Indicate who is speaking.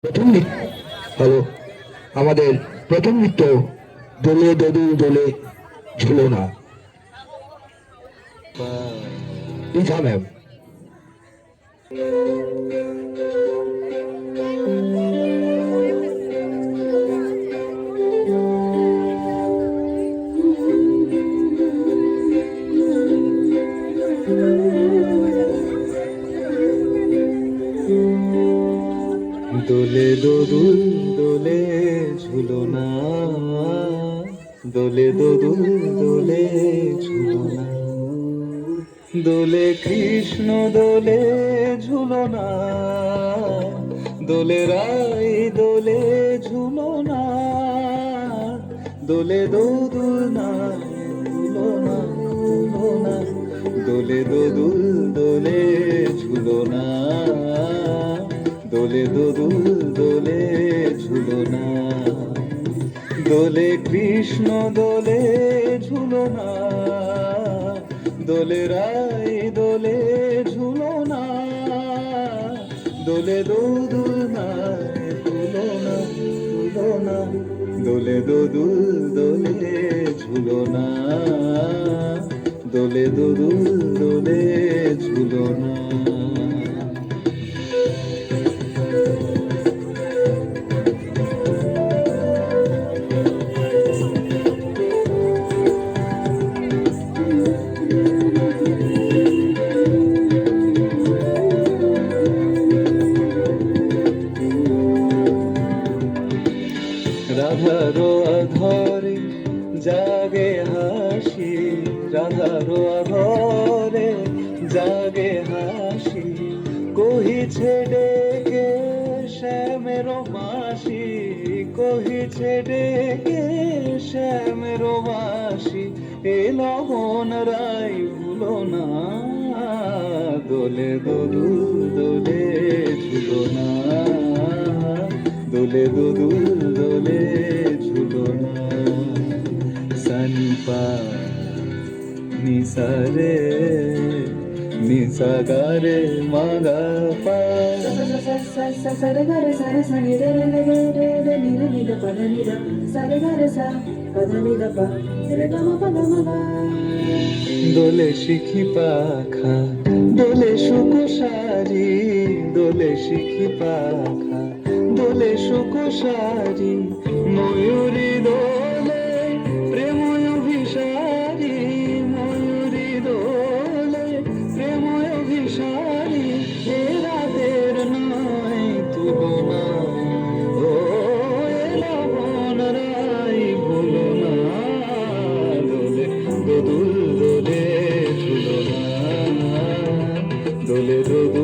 Speaker 1: প্রথম হলো আমাদের প্রথম নৃত্য দোলে দোদুল দোলে ঝুলো না ইথা ম্যাম।
Speaker 2: দোলে দোদুল দোলে ঝুলো না, দোলে দোদুল দোলে ঝুলো না, দোলে কৃষ্ণ দোলে ঝুলো না, দোলে রাই দোলে ঝুলো না, দোলে দোদুল না ঝুলো না, ঝুলো না, দোলে দোদুল দোলে ঝুলো না, দোলে দোদুল দোলে ঝুলো না, দোলে কৃষ্ণ দোলে ঝুলো না, দোলে রাই দোলে ঝুলো না, দোলে দোদুল না ঝুলো না, ঝুলো না, দোলে দোদুল দোলে ঝুলো না, দোলে দোদুল দোলে ঝুলো না। রাধারো আধরে জাগে হাসি, রাধারো আধরে জাগে হাসি, কহিছে ডেকে শ্যামেরো মাসি, কহিছে ডেকে শ্যামেরো মাসি, এ লবণ রাই ভুলো না, দোলে দোদুল দোলে ঝুলো না, দোলে দোদুল দোলে ঝুলো না, সানি পা নিসা রে নিসা গা রে মা গা পা,
Speaker 3: సరే గరే సరే సని రే రే రే రే రే ని రే ని ద ప ద ని ద సరే గరే స ప ద ని ద ప రే గ మ ప ద మ గ।
Speaker 2: দোলে শিখি পাখা দোলে সুকোসারি, দোলে শিখি পাখা দোলে সুকোসারি, ময়ূরী দোলে প্রেম অভিসারী, ময়ূরী দোলে প্রেম অভিসারী, এ রাতের নয় তুলনা, ও এ লবণ রাই ভুলো না, দোলে দোদুল দোলে ঝুলো না, দোলে দোদুল